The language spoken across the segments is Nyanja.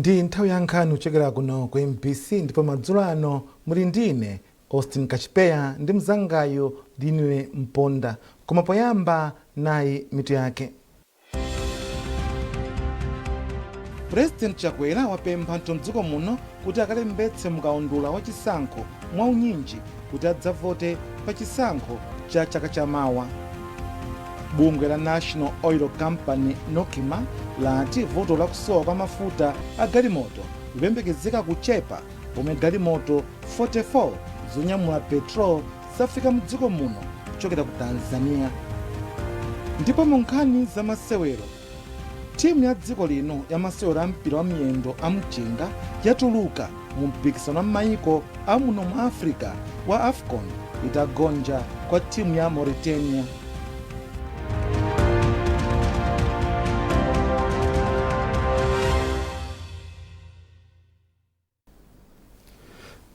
Ndi nthawi ya nkhani uchekera kuno ku MBC ndipo madzulo ano muli ndine Austin Kachipeya ndi mzangayo Dinwe Mponda. Koma poyamba nayi mitu yake. President Chakwera wapempha anthu mdziko muno kuti akalembetse mukaundula wa chisankho mwaunyinji kuti adzavote pa chisankho cha chaka chamawa. Bungwe la National Oil Company Nkhani lati vuto la kusowa kwa mafuta a galimoto likuyembekezeka kuchepa pomwe galimoto 44 zonyamula petrol zafika mdziko muno kuchokera ku Tanzania. Ndipo mu nkhani za masewero, timu ya dziko lino ya masewero a mpira wa miyendo a mchinga yatuluka mu mpikisano wa mayiko a muno mu Africa wa AFCON itagonja kwa timu ya Mauritania.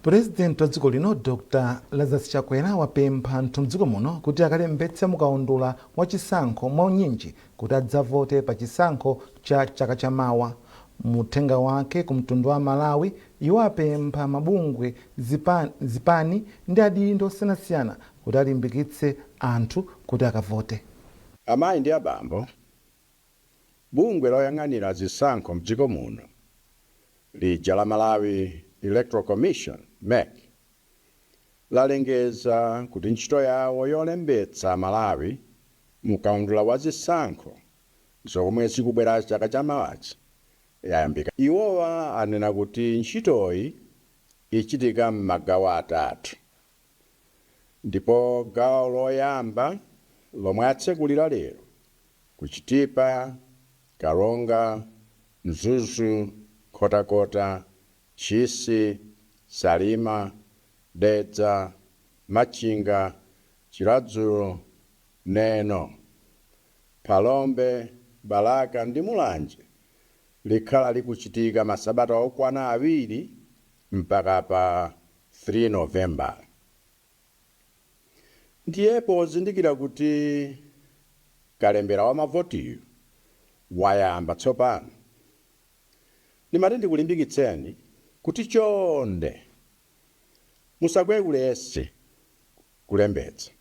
President wa dziko lino Dr. Lazarus Chakwera wapempha anthu mdziko muno kuti akalembetse mukaundula wa chisankho mwaunyinji kuti adzavote pa chisankho cha chaka chamawa. Muthenga wake ku mtundu wa Malawi, iwo apempha mabungwe zipani ndi adindo osiyanasiyana kuti alimbikitse anthu kuti akavote. Amayi ndi abambo, bungwe loyang'anira zisankho mdziko muno lija la Malawi Electoral Commission MEC lalengeza kuti ntchito yawo yolembetsa Malawi mukaundula wa zisankho zomwe zikubwera chaka chamawachi yayambika. Iwowa anena kuti ntchitoyi ichitika m'magawo atatu, ndipo gawo loyamba lomwe atsekulira lero ku Chitipa, Karonga, Mzuzu, Kotakota, Chisi, Salima, Dedza, Machinga, Chiradzulo, Neno, Palombe, Balaka ndi Mulanje likhala likuchitika masabata okwana 2 mpaka pa 3 November. Ndiyepo pozindikira kuti kalembera wa mavotiyo wayamba tsopano. Ndimati ndikulimbikitseni kuti chonde musakwekulese kulembetsa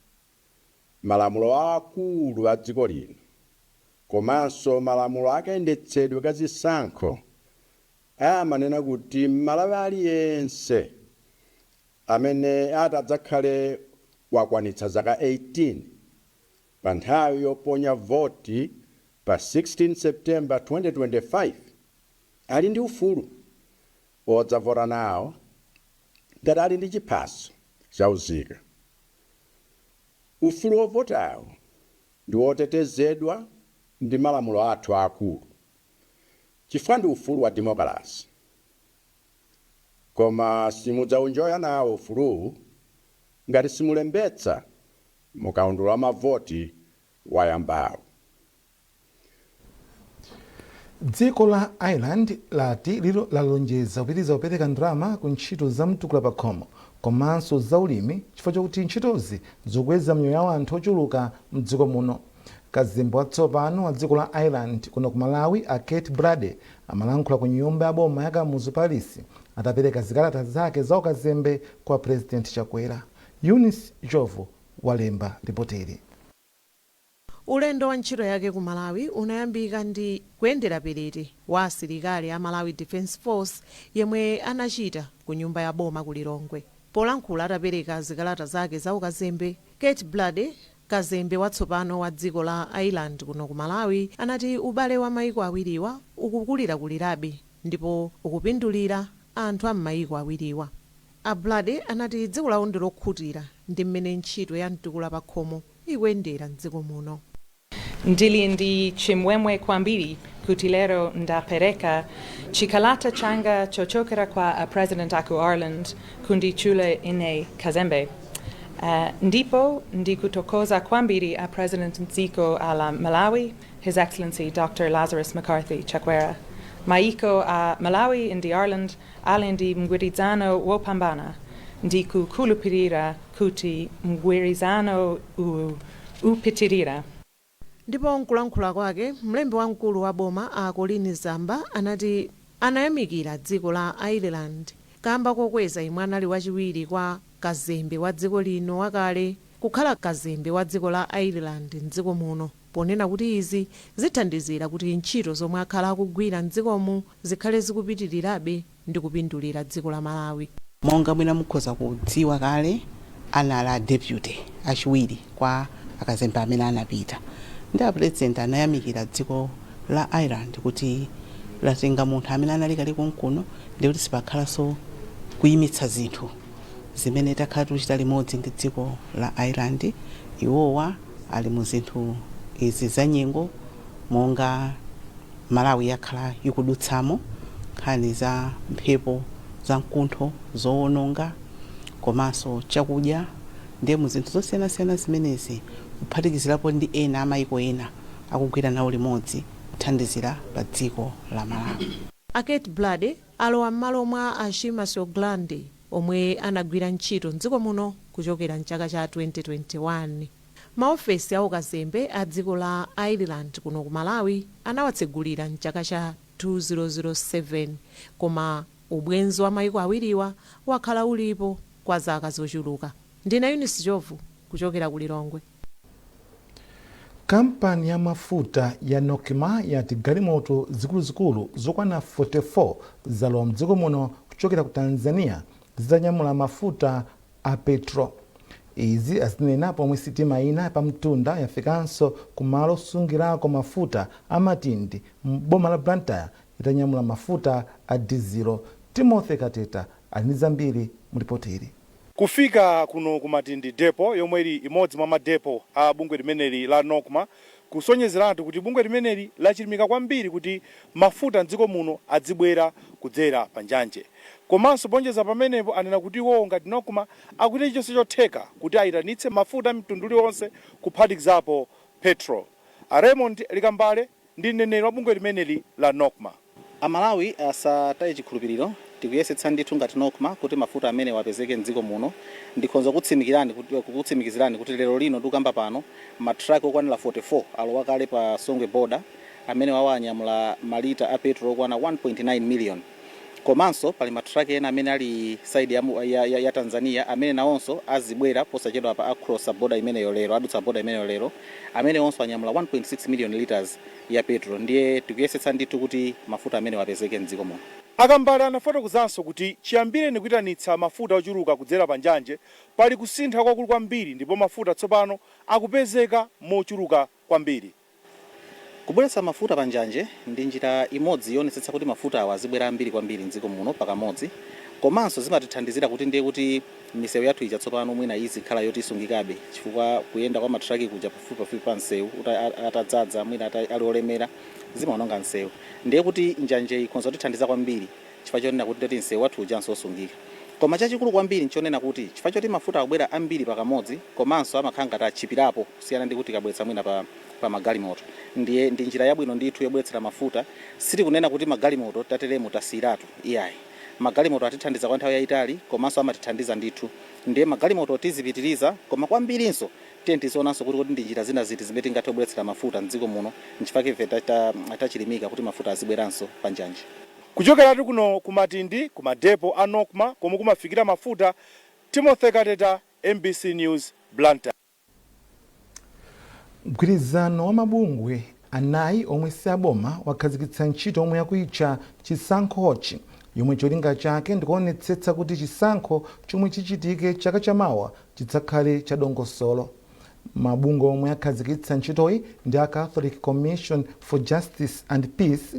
malamulo akulu a dziko lino komanso malamulo akayendetsedwe ka zisankho amanena kuti Malawi aliyense amene atadzakhale wakwanitsa zaka 18 pa nthawi yoponya voti pa 16 September 2025 ali ndi ufulu odzavota nawo ngati ali ndi chiphaso chauzika. Ufulu wovotawo ndi wotetezedwa ndi malamulo athu akulu chifukwa ndi ufulu wa demokrasi. Koma simudzaunjoya nawo ufuluwu ngati simulembetsa mukaundula wa mavoti wayambawo. Dziko la Ireland lati lilo lalonjeza kupitiriza kupereka ndalama ku ntchito za mtukula pa khomo komanso za ulimi chifukwa chokuti ntchitozi zikukweza miyoyo ya anthu ochuluka mdziko muno. Kazembe watsopano wa dziko la Ireland kuno ku Malawi a Kate Brady amalankhula ku nyumba ya boma ya Kamuzu Palace atapereka zikalata zake za ukazembe kwa President Chakwera. Eunice Jovo walemba ripoteri. Ulendo wa ntchito yake ku Malawi unayambika ndi kuyendera perete wa asilikali a Malawi Defense Force yemwe anachita ku nyumba ya boma ku Lilongwe. Polankhula atapereka zikalata zake za ukazembe, Kate Brady, kazembe watsopano wa dziko la Ireland kuno ku Malawi, anati ubale wa mayiko awiriwa ukukulirakulirabe ndipo ukupindulira anthu a mayiko awiriwa. A Brady anati dziko lawo ndi lokhutira ndi mmene ntchito ya mtukula pa khomo ikuyendera mdziko muno. Ndili ndi chimwemwe kwambiri kuti lero ndapereka chikalata changa chochokera kwa President aku Ireland kundichula ine kazembe. Ndipo ndikutokoza kwambiri a President Nziko ala Malawi, His Excellency Dr. Lazarus McCarthy Chakwera. Maiko a Malawi ndi Ireland ali ndi mgwirizano wopambana ndikukhulupirira kuti mgwirizano upitirira. Ndipo nkulankhula kwake, mlembi wamkulu wa boma a Colin Zamba anati anayamikira dziko la Ireland kamba kokweza imwe anali wachiwiri kwa kazembe wa dziko lino wakale kukhala kazembe wa dziko la Ireland mdziko muno, ponena kuti izi zithandizira kuti ntchito zomwe akhala akugwira mdzikomu zikhale zikupitirirabe ndi kupindulira dziko la Malawi. Monga mwina mukhoza kudziwa kale anali deputy achiwiri kwa akazembe amene anapita, ndi president anayamikira dziko la Ireland kuti latenga munthu amene anali kale konkuno ndi kuti sipakhalanso kuyimitsa zinthu zimene takhala tichita limodzi ndi dziko la Ireland. Iwowa ali mu zinthu izi za nyengo monga Malawi yakhala ikudutsamo, nkhani za mphepo za mkuntho zoononga komanso chakudya, ndi mu zinthu zosiyanasiyana zimenezi kuphatikizirapo ndi ena amayiko ena akugwira nawo limodzi kuthandizira pa dziko la Malawi. Kate Blade alowa m'malo mwa Ashima Soglande omwe anagwira ntchito mdziko muno kuchokera mchaka cha 2021. Maofesi a ukazembe a dziko la Ireland kuno ku Malawi anawatsegulira mchaka cha 2007, koma ubwenzi wa mayiko awiriwa wakhala ulipo kwa zaka zochuluka. Ndina Eunice Jovu kuchokera ku Lilongwe. Kampani ya mafuta ya Nkhani yati galimoto zikuluzikulu zokwana 44 zalowa mdziko muno kuchokera ku Tanzania zitanyamula mafuta a petro. Izi azinena pomwe sitima ina pamtunda yafikanso kumalo osungirako mafuta amatindi m'boma la Blantyre itanyamula mafuta a dizilo. Timothy Kateta ali zambiri mulipoteri. Kufika kuno kumatindi depo yomwe ili imodzi mwa madepo a bungwe limeneli la Nkhani kusonyezeratu kuti bungwe limeneli lachilimika kwambiri kuti mafuta mdziko muno adzibwera kudzera panjanje. Komanso bonjeza pamenepo anena kuti iwo ngati Nkhani akuti chonse chotheka kuti ayitanitse mafuta mtundu uliwonse kuphatikizapo petrol. Raymond Likambale ndi mneneri wa bungwe limeneli la Nkhani. Amalawi asataye chikhulupiriro tikuyesetsa ndithu ngati Nkhani kuti mafuta amene wapezeke mdziko muno. Ndikhonza kutsimikizirani kuti lero lino tikamba pano matraki okwanira 44 alowa kale pa Songwe border amene wawanyamula malita a petrol okwana 1.9 million. Komanso pali matraki ena amene ali side ya Tanzania amene nawonso azibwera posachedwa pa across border imeneyo lero, adutsa border imeneyo lero, amene wonso anyamula 1.6 million liters ya petrol. Ndiye tikuyesetsa ndithu kuti mafuta amene wapezeke mdziko muno. Akambale anafotokozanso kuti chiyambire ndi kuyitanitsa mafuta ochuluka kudzera panjanje pali kusintha kwakulu kwambiri, ndipo mafuta tsopano akupezeka mochuluka kwambiri. Kubweretsa mafuta panjanje ndi njira imodzi yoonetsetsa kuti mafuta awa azibwera ambiri kwambiri mdziko muno pakamodzi. Komanso zimatithandizira kuti ndiye kuti misewu yathu ija tsopano mwina izikhala yoti isungikabe, chifukwa kuyenda kwa matraki kuja pafupi pa msewu atadzaza mwina ali olemera zimaononga msewu. Ndiye kuti njanje ikhonza kutithandiza kwambiri chifukwa chonena kuti msewu wathu ujanso osungika. Koma chachikulu kwambiri nchonena kuti chifukwa choti mafuta akubwera ambiri pakamodzi, komanso amakhala ngati achipirapo kusiyana ndi kuti kabweretsa mwina pa magalimoto. Ndiye ndi njira yabwino ndithu yobweretsera mafuta. Siti kunena kuti magalimoto tateremo tasiratu iyayi. Magalimoto atithandiza kwa nthawi yayitali komanso amatithandiza ndithu. Ndiye magalimoto tizipitiriza, koma kwambirinso tizionanso kuti ndi njira zina ziti zimene tingathe kubweretsera mafuta mdziko muno nchifukwa ife tachilimika kuti mafuta azibweranso panjanje. Kuchokera kuno kumatindi kumadepo a Nkhani komwe kumafikira mafuta, Timothy Kateta, MBC News, Blantyre. Mgwirizano wa mabungwe anayi omwe si aboma wakhazikitsa ntchito omwe yakuitcha chisankho hochi, yomwe cholinga chake ndikuonetsetsa kuti chisankho chomwe chichitike chaka chamawa chidzakhale cha dongosolo. Mabungwe omwe akhazikitsa ntchitoyi ndi a Catholic Commission for Justice and Peace,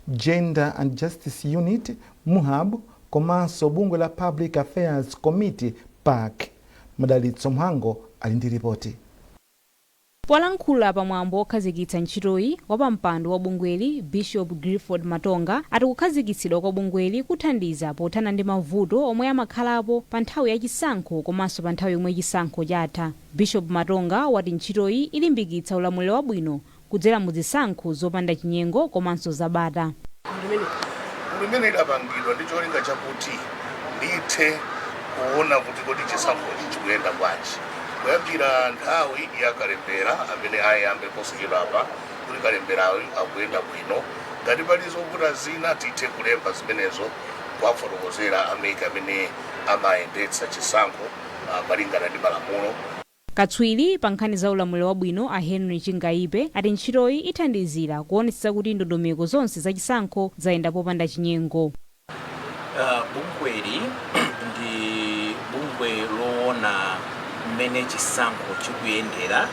Gender and Justice Unit, MUHAB, komanso bungwe la Public Affairs Committee, PAC. Madalitso Mhango ali ndi ripoti. Polankhula pamwambo okhazikitsa ntchitoyi wapampando wa bungweli Bishop Grifford Matonga ati kukhazikitsidwa kwa bungweli kuthandiza pothana ndi mavuto omwe amakhalapo pa nthawi ya chisankho komanso pa nthawi yomwe chisankho chatha. Bishop Matonga wati ntchitoyi ilimbikitsa ulamuliro wabwino kudzera mu zisankho zopanda chinyengo komanso zabata. Limene idapangidwa ndi cholinga chakuti ndithe kuona kuti kodi chisankho chikuyenda bwanji. Kuyambira nthawi ya kalembera amene ayambe posachedwa apa kuti kalemberayo akuyenda bwino, ngati pali zovuta zina tithe kulemba zimenezo kwafotokozera amene amene amayendetsa chisankho malingana ndi malamulo. Katswiri pa nkhani za ulamuliro wabwino a Henry Chingaibe ati ntchitoyi ithandizira kuonetsa kuti ndondomeko zonse za chisankho zayenda popanda chinyengo. Bungweli ndi bungwe loona mmene chisankho chikuyendera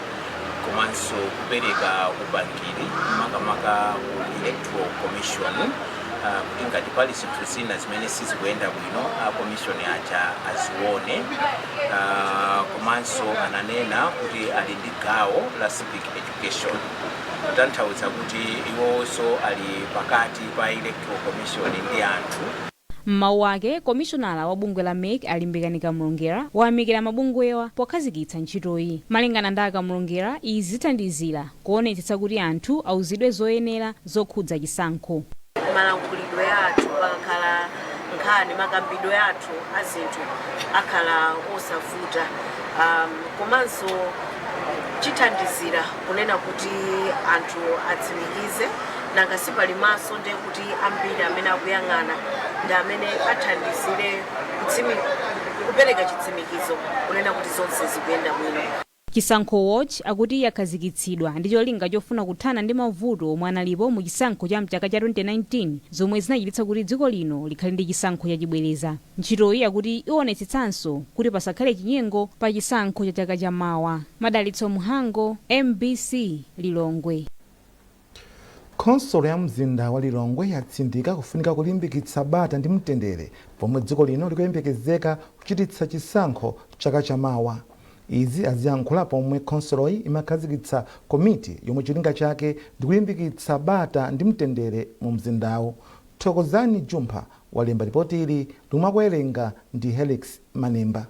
komanso kupereka upangiri makamaka ku Electoral Commission kuti ngati pali zinthu zina zimene sizikuyenda bwino a commission aja azione. Komanso ananena kuti ali ndi gawo la civic education kutanthauza kuti iwonso ali pakati pa Electoral Commission ndi anthu. M'mawu ake komishonala wa bungwe la MEC alimbikani Kamulongera wayamikira mabungwewa pokhazikitsa ntchitoyi. Malingana ndi Kamulongera izi zithandizira kuonetsetsa kuti anthu auzidwe zoyenera zokhudza chisankho. Malankhulidwe athu pakakhala nkhani makambidwe athu azinthu akhala osavuta komanso chithandizira kunena kuti anthu atsimikize nanga sipali maso ndiye kuti ambiri amene akuyang'ana ndi amene athandizire kupereka chitsimikizo kunena kuti zonse zikuyenda bwino. Chisankho Watch akuti yakhazikitsidwa ndi cholinga chofuna kuthana ndi mavuto omwe analipo mu chisankho cha mchaka cha 2019 zomwe zinachititsa kuti dziko lino likhale ndi chisankho chachibwereza. Ntchitoyi akuti ionetsetsanso kuti pasakhale chinyengo pa chisankho cha chaka cha mawa. Madalitso Muhango, MBC Lilongwe. Khonsolo ya mzinda wa Lilongwe yatsindika kufunika kulimbikitsa bata ndi mtendere pomwe dziko lino likuyembekezeka kuchititsa chisankho chaka cha mawa. Izi aziyankhula pomwe khonsoloyi imakhazikitsa komiti yomwe cholinga chake ndi kulimbikitsa bata ndi mtendere mu mzindawo. Thokozani Jumpha walemba ripoti ili lomwe akuwerenga ndi Helix Manemba.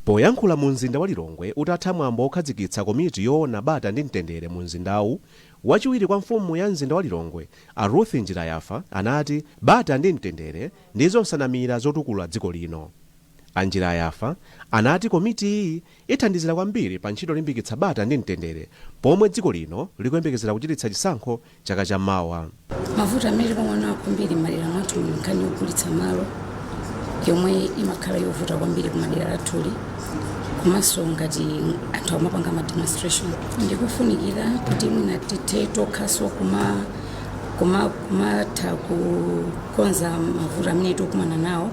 Poyankhula mu mzinda wa Lilongwe utatha mwambo okhazikitsa komiti yoona bata ndi mtendere mu mzindawu, wachiwiri kwa mfumu ya mzinda wa Lilongwe a Ruth Njirayafa anati bata ndi mtendere ndizo nsanamira zotukula dziko lino. Njirayafa anati komiti iyi ithandizira kwambiri pa ntchito yolimbikitsa bata ndi mtendere pomwe dziko lino likuyembekezera kuchititsa chisankho chaka cha mawa. Mavuto amene pamwana kwambiri m'madera mwathu nkhani yogulitsa malo yomwe imakhala yovuta kwambiri ku madera lathuli komanso ngati anthu amapanga ma demonstration ndikufunikira kuti mwina tithe tokhaso kumatha kukonza mavuto amene tikukumana nawo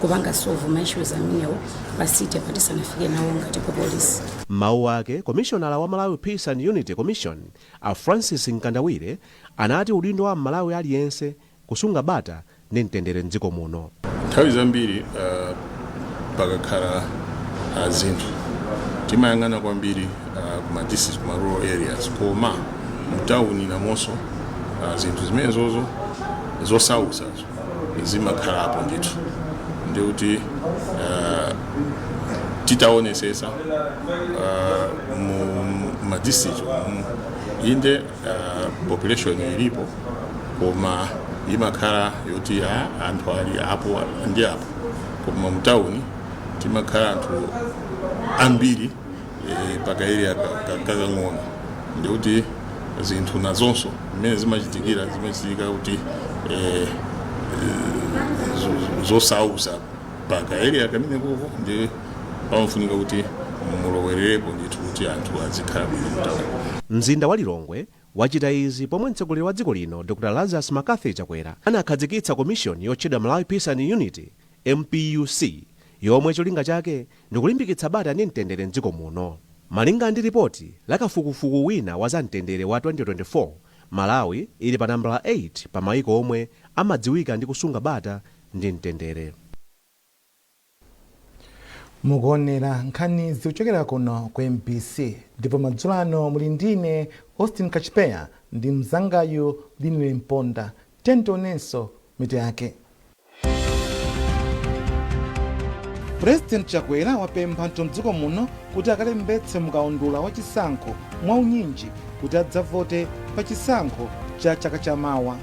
kupanga solve ma issues amenewo pasite patisanafike nawo ngati ku polisi. Mawu ake komishonala wa Malawi Peace and Unity Commission a Francis Nkandawire anati udindo wa Malawi aliyense kusunga bata ndi mtendere mdziko muno. Nthawi zambiri pakakhala zinthu timayang'ana kwambiri kuma district kuma rural areas koma mtawuni namonso zinthu zimenezozo zosausa zimakhalapo ndithu ndikuti titaonesesa mu district inde population ilipo koma imakhala yoti anthu ali apo ndi apo koma mtawuni timakhala anthu ambiri pakaarea kakang'ono ndikuti zinthu nazonso zimene zimachitikira kuti zosausa pakaarea kamene koko ndi pamafunika kuti mulowererepo ndithu kuti anthu azikhala bwino mtawuni. Mzinda wa Lilongwe wachita izi pomwe mtsogoleri wa dziko lino Dr. Lazarus Makathi Chakwera anakhazikitsa komishoni yotchedwa Malawi Peace and Unity MPUC yomwe cholinga chake ndi kulimbikitsa bata ndi mtendere mdziko muno. Malinga ndi ripoti la kafukufuku wina wa za mtendere wa 2024, Malawi ili pa nambala 8 pa maiko omwe amadziwika ndi kusunga bata ndi mtendere. Mukuonera nkhani zikuchokera kuno ku MBC ndipo madzulo ano muli ndine Austin Kachipeya ndi mzangayo Linile Mponda. Tentonenso mitu yake. President Chakwera wapempha anthu mdziko muno kuti akalembetse mkaundula wa chisankho mwaunyinji kuti adzavote pa chisankho cha chaka cha mawa.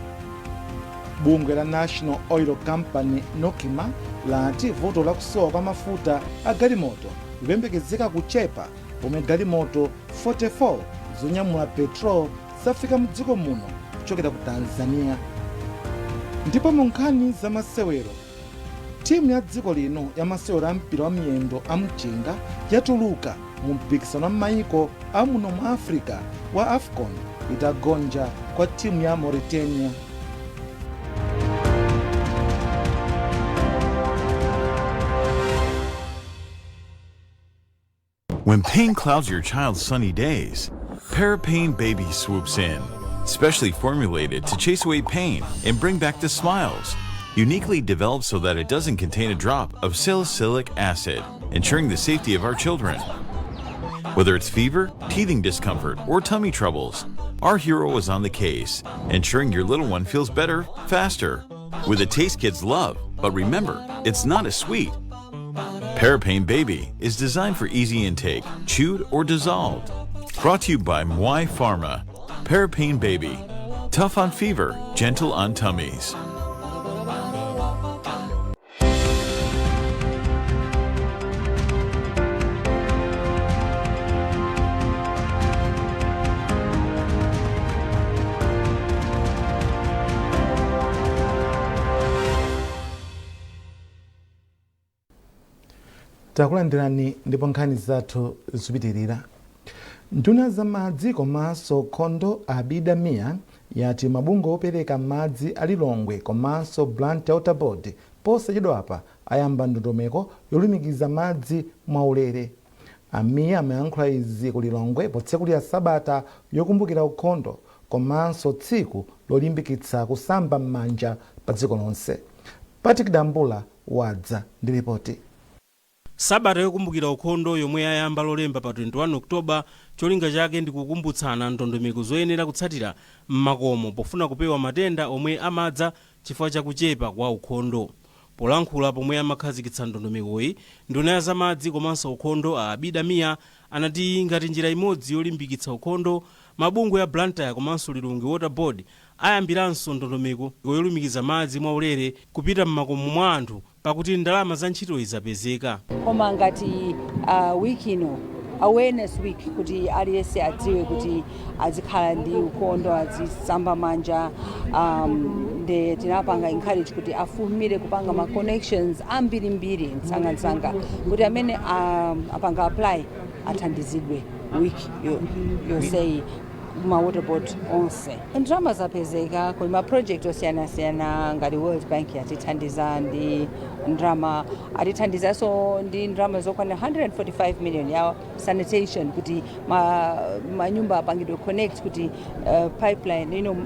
Bungwe la National Oil Company Nokima lati vuto la kusowa kwa mafuta a galimoto likuyembekezeka kuchepa pomwe galimoto 44 zonyamula petrol zafika mdziko muno kuchokera ku Tanzania Ndipo mu nkhani za masewero, timu ya dziko lino ya masewero a mpira wa miyendo a mchinga yatuluka mu mpikisano wa m'mayiko a muno mu Africa wa AFCON itagonja kwa timu ya Mauritania. When pain clouds your child's sunny days, Parapain Baby swoops in, specially formulated to chase away pain and bring back the smiles. Uniquely developed so that it doesn't contain a drop of salicylic acid, ensuring the safety of our children. Whether it's fever, teething discomfort, or tummy troubles, our hero is on the case, ensuring your little one feels better, faster, with a taste kids love. But remember, it's not as sweet. Parapain Baby is designed for easy intake, chewed or dissolved. Brought to you by Mwai Pharma. Parapain Baby. Tough on fever, gentle on tummies. Takulandirani ndipo nkhani zathu zikupitirira. Nduna za madzi komanso nkhondo abida miya yati mabungwe opereka madzi alilongwe komanso Blantyre Water Board posachedwapa ayamba ndondomeko yolumikiza madzi mwaulere. Amiya amayankhula izi ku Lilongwe potsekulira sabata yokumbukira ukhondo komanso tsiku lolimbikitsa kusamba m'manja pa dziko lonse. Patrick Dambula wadza ndi ripoti. Sabata yokumbukira ukhondo yomwe yayamba lolemba pa 21 Oktoba cholinga chake ndi kukumbutsana ndondomeko zoyenera kutsatira m'makomo pofuna kupewa matenda omwe amadza chifukwa chakuchepa kwa ukhondo. Polankhula pomwe amakhazikitsa ndondomekoyi, nduna ya zamadzi komanso ukhondo a abida miya anati ngati njira imodzi yolimbikitsa ukhondo, mabungwe ya Blantyre komanso Lilongwe Water Board ayambiranso ndondomeko yolumikiza madzi mwaulere kupita m'makomo mwa anthu pakuti ndalama za ntchito zapezeka. Koma ngati wiki ino awareness week kuti aliyense adziwe kuti azikhala ndi ukhondo, azisamba manja, nde tinapanga encourage kuti afumire kupanga ma connections ambirimbiri msangamsanga kuti amene apanga apply athandizidwe wiki yonse ma water board onse. Ndrama zapezeka kuli ma project osiyana-siyana ngati World Bank yatithandiza ndi ndrama, atithandizaso ndi ndrama zokwana 145 million ya sanitation kuti manyumba apangidwe connect kuti pipeline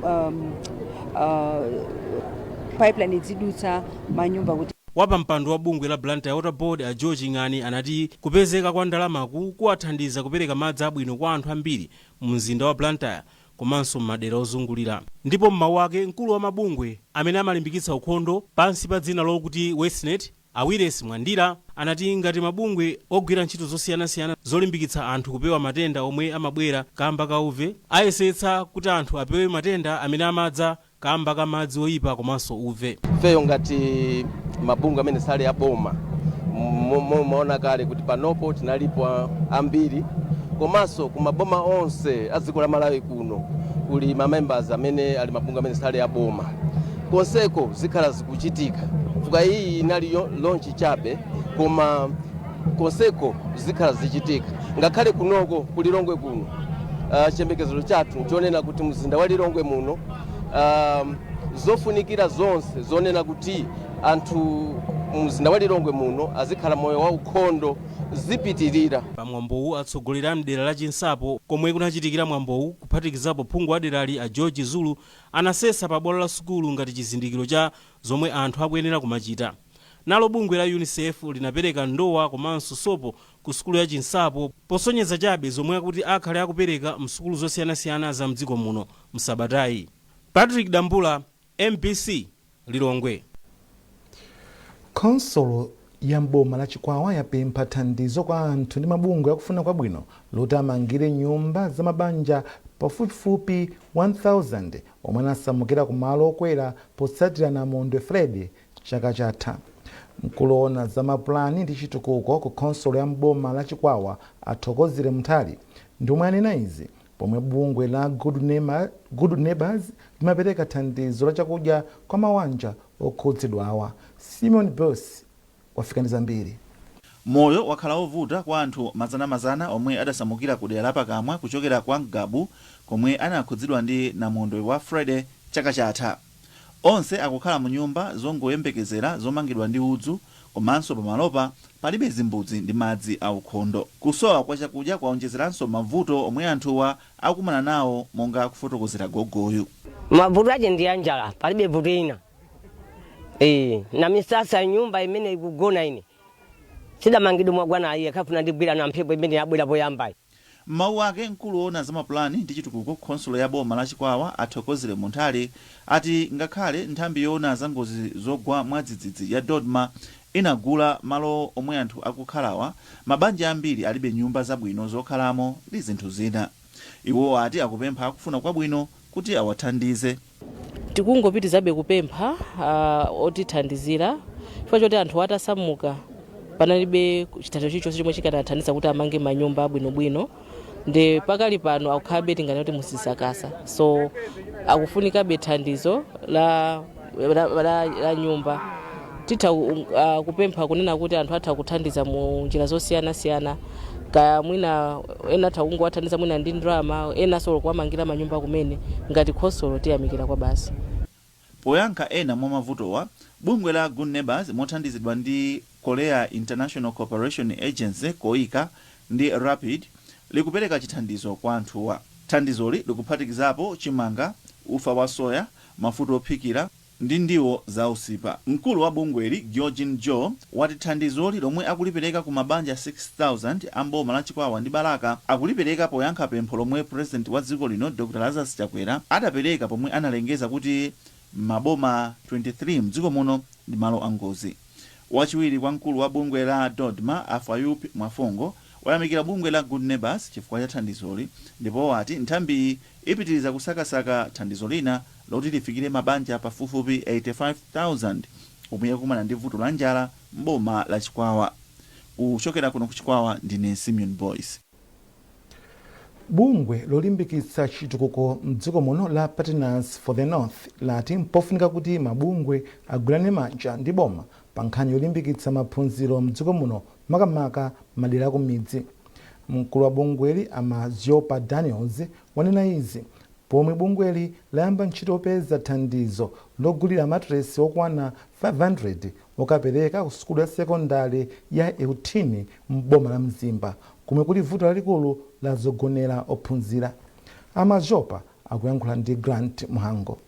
pipeline izidutsa manyumba kuti. Wapa mpando wa bungwe la Blantyre Water Board a George Nkhani anati kupezeka kwa ndalamaku kuwathandiza kupereka madzi abwino kwa anthu ambiri mu mzinda wa Blantyre komanso m'madera ozungulira. Ndipo m'mawu ake mkulu wa mabungwe amene amalimbikitsa ukhondo pansi pa dzina lokuti Westnet Awires Mwandira anati ngati mabungwe ogwira ntchito zosiyanasiyana zolimbikitsa anthu kupewa matenda omwe amabwera kamba kauve, ayesetsa kuti anthu apewe matenda amene amadza kamba ka madzi oyipa komanso uve. Feyo ngati mabungwe amene sali aboma mumaona kale kuti panopo tinalipo ambiri komanso ku maboma onse a dziko la Malawi kuno kuli ma members amene ali mabungwe amene sali aboma. Konseko zikhala zikuchitika fuka iyi inali launch chabe koma konseko zikhala zichitika ngakhale kunoko ku Lilongwe kuno. Chiyembekezo chathu nchonena kuti mzinda wa Lilongwe muno zofunikira zonse zonena kuti anthu mzinda wa Lilongwe muno azikhala moyo wa ukhondo zipitirira. Pamwambowu atsogoleri a mdera la Chinsapo komwe kunachitikira mwambowu kuphatikizapo phungu wa derali a George Zulu anasesa pa bwalo la sukulu ngati chizindikiro cha zomwe anthu akuyenera kumachita. Nalo bungwe la UNICEF linapereka ndowa komanso sopo ku sukulu ya Chinsapo posonyeza chabe zomwe akuti akhale akupereka msukulu zosiyanasiyana za mdziko muno msabatayi. Patrick Dambula, MBC, Lilongwe. Konsolo ya mboma la Chikwawa yapempha thandizo kwa anthu ndi mabungwe akufuna kwabwino loti amangire nyumba za mabanja pafupifupi 1000 omwe anasamukira kumalo okwera potsatira namondwe Fred chaka chatha. Mkuloona za mapulani ndi chitukuko ku konsolo ya mboma la Chikwawa athokozere Mthali ndi omwe anena izi pomwe bungwe la Good Neighbors limapereka thandizo la chakudya kwa mabanja okhudzidwawa. Simeon Boss wafika ndi zambiri. Moyo wakhala ovuta kwa anthu mazana omwe adasamukira ku dera la Pakamwa kuchokera kwa Ngabu komwe anakhudzidwa ndi namondwe wa Friday chaka chatha. Onse akukhala mu nyumba zongoyembekezera zomangidwa ndi udzu, komanso pamalopa palibe zimbudzi ndi madzi aukhondo. Kusowa kwa chakudya kwaonjezeranso mavuto omwe anthuwa akumana nawo, monga kufotokozera gogoyu. Mavuto aje ndi anjala, palibe vuto ina. Na misasa nyumba imene ikugona ine. Sida mangidwa mwagwana ayi akafuna ndigwira na mphepo imene yabwera poyambayi. Mawu ake mkulu woona za mapulani ndi chitukuko khonsolo ya boma la Chikwawa Athokozere Munthali ati ngakhale nthambi yoona za ngozi zogwa mwadzidzidzi ya Dodma inagula malo omwe anthu akukhalawa, mabanja ambiri alibe nyumba zabwino zokhalamo ndi zinthu zina. Iwo ati akupempha akufuna kwabwino kuti awathandize. Tikungopitizabe kupempha otithandizira chifukwa choti anthu atasamuka panalibe chitatu chilichonse chomwe chikanathandiza kuti amange manyumba abwinobwino. Ndi pakali pano akukhabe tingati kuti musisakasa, so akufunikabe thandizo la nyumba. Titha kupempha kunena kuti anthu atha kuthandiza mu njira zosiyana-siyana, kaya mwina ena atha kungowathandiza mwina ndi ndalama, ena solo kuwamangira manyumba kumene ngati khonsolo tiyamikira kwa basi. Poyankha ena mwa mavutowa, bungwe la Good Neighbors mothandizidwa ndi Korea International Cooperation Agency koika ndi Rapid likupereka chithandizo kwa anthuwa. Thandizoli likuphatikizapo chimanga, ufa wa soya, mafuta ophikira ndi ndiwo za usipa. Mkulu wa bungweli Georgine Joe wati thandizoli lomwe akulipereka ku mabanja 6,000 amboma la Chikwawa ndi Balaka akulipereka poyankha pempho lomwe President wa dziko lino Dr. Lazarus Chakwera adapereka pomwe analengeza kuti maboma 23 mdziko muno ndi malo angozi. Wachiwiri kwa mkulu wa bungwe la Dodma Afayup Mwafongo wayamikira bungwe la Good Neighbors chifukwa cha thandizoli, ndipo wati nthambi ipitiriza kusakasaka thandizo lina loti lifikire mabanja pafupifupi 85,000 omwe akumana ndi vuto la njala mboma la Chikwawa. Kuchokera kuno ku Chikwawa ndine Simeon Boys. Bungwe lolimbikitsa chitukuko mdziko muno la Partners for the North lati mpofunika kuti mabungwe agwirane manja ndi boma pa nkhani yolimbikitsa maphunziro mdziko muno makamaka madera ku midzi. Mkulu wa bungweli Amaziopa Daniels wanena izi pomwe bungweli layamba ntchito yopeza thandizo logulira matresi okwana 500 okapereka ku sukulu ya sekondari ya Eutini mboma la Mzimba kumwe kuli vuto lalikulu la zogonera ophunzira. Amaziopa akuyankhula ndi Grant Muhango.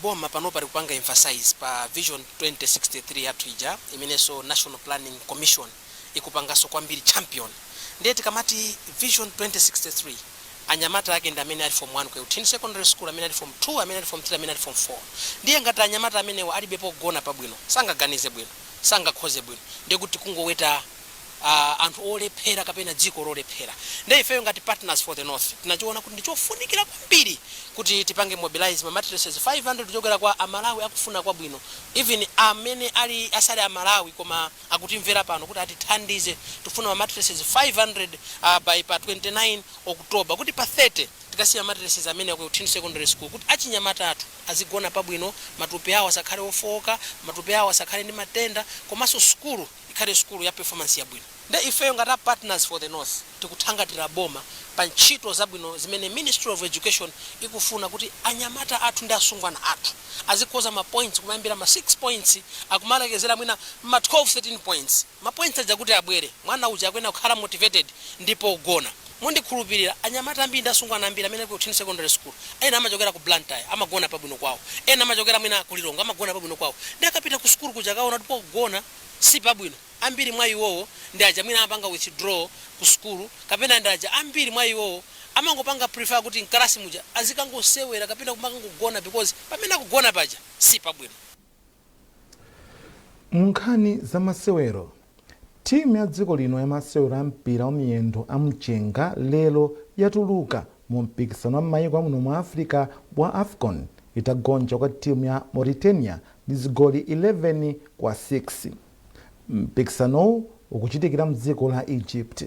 Boma pano pali kupanga emphasize pa Vision 2063 yathu ija imenenso National Planning Commission ikupangaso kwambiri champion. Ndeti kamati Vision 2063 anyamata yake ndi amene ali form 1 kwa Eutini Secondary School, amene ali form 2, amene ali form 3, amene ali form 4. Ndiye ngati anyamata amenewo alibepo kugona pabwino, sangaganize bwino, sangakhoze bwino, ndiye kuti kungoweta anthu olephera kapena dziko lolephera. Ndiye ifeyo ngati Partners for the North tinachiona kuti ndichofunikira kwambiri kuti tipange mobilize ma mattresses 500 kuchokera kwa Amalawi akufuna kwabwino, even amene ali asali Amalawi koma akutimvera pano kuti atithandize tufuna ma mattresses 500 by pa 29 October kuti pa 30 tikasiya mattresses amene ku Eutini Secondary School kuti achinyamata athu azigona pabwino, matupi awo asakhale ofoka, matupi awo asakhale ndi matenda, komanso skulu ikhale skulu ya performance yabwino. Nde ifeyo ngati Partners for the North tikuthangatira boma pa ntchito zabwino zimene Ministry of Education ikufuna kuti anyamata athu ndi asungwana athu azikhoza ma points kumayambira ma 6 points akumalekezera mwina ma 12 13 points. Ma points aja kuti abwere mwana uja akwena kukhala motivated ndipo ugona. Mundikhulupirira anyamata ambiri ndi asungwana ambiri amene ku Eutini Secondary School ena amachokera ku Blantyre amagona pabwino kwawo, ena amachokera mwina ku Lilongwe amagona pabwino kwawo, ndi akapita ku skulu kuja kaona ndipo kugona si pabwino. Ambiri mwa iwowo ndi aja mwina amapanga withdraw ku skulu, kapena ndi aja ambiri mwa iwowo amangopanga prefer kuti mkalasi muja azikangosewera kapena kumanga kugona because pamene akugona paja si pabwino. Nkhani za masewero. Timu ya dziko lino ya masewero ampira wamiyendo amchenga lero yatuluka mu mpikisano wa mayiko amuno mu Africa wa AFCON itagonja kwa timu ya Mauritania ndi zigoli 11-6. Mpikisano ukuchitikira mdziko la Egypt.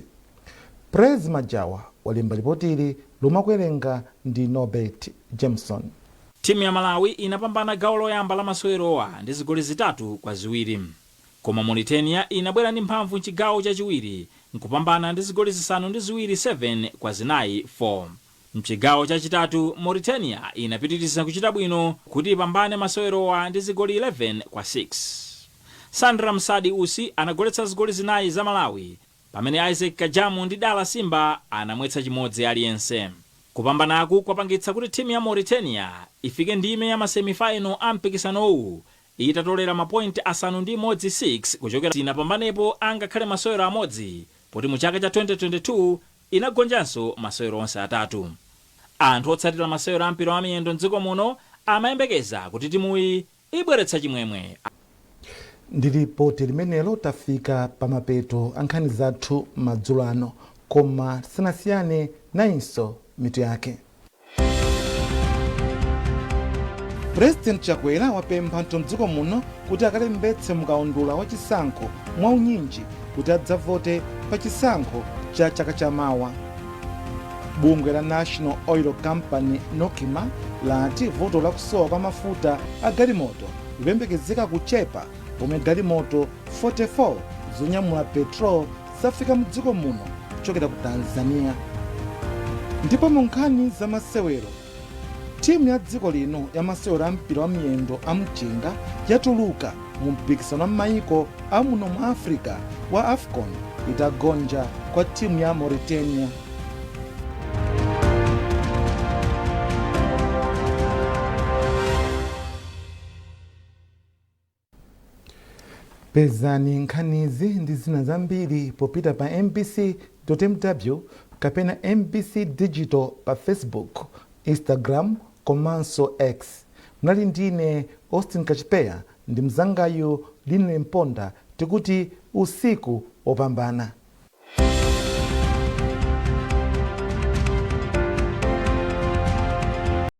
Praise Majawa walemba ripotili lomakuwerenga ndi Norbert Jameson. Timu ya Malawi inapambana gawo loyamba la masewerowa ndi zigoli 3-2, koma Mauritania inabwera ndi mphamvu mchigawo chachiwiri nkupambana ndi zigoli 7 kwa 4. Mchigawo chachitatu Mauritania inapitiriza kuchita bwino kuti ipambane masewerowa ndi zigoli 11-6. Sandra Msadi Usi anagoletsa zigoli 4 za Malawi, pamene Isaac Kajamu ndi Dala Simba anamwetsa chimodzi aliyense. Kupambanaku kwapangitsa kuti timu ya Mauritania ifike ndime ya masemifinal a mpikisanowu itatolera mapointi 6 kuchokera inapambanepo angakhale masewero amodzi, poti mu chaka cha 2022 inagonjanso masewero onse atatu. Anthu otsatira masewero a mpira wa miyendo mdziko muno amayembekeza kuti timuyi ibweretsa chimwemwe. Ndi ripoti limenelo tafika pamapeto ankhani zathu madzulo ano, koma tisanasiyane nayinso mitu yake. President Chakwera wapempha anthu mdziko muno kuti akalembetse mukaundula wa chisankho mwaunyinji kuti adzavote pa chisankho cha chaka chamawa. Bungwe la National Oil Company Nkhani lati voto la kusowa kwa mafuta a galimoto lipembekezeka kuchepa pomwe galimoto 44 zonyamula petrol zafika mdziko muno kuchokera ku Tanzania. Ndipo mu nkhani za masewero, timu ya dziko lino ya masewero a mpira wa miyendo a mchinga yatuluka mu mpikisano wa mayiko a muno mu Africa wa AFCON itagonja kwa timu ya Mauritania. Pezani nkhanizi ndi zina zambiri popita pa mbc.mw kapena MBC Digital pa Facebook, Instagram komanso X. Mnali ndine Austin Kachipeya ndi mzangayo Line Mponda tikuti usiku opambana.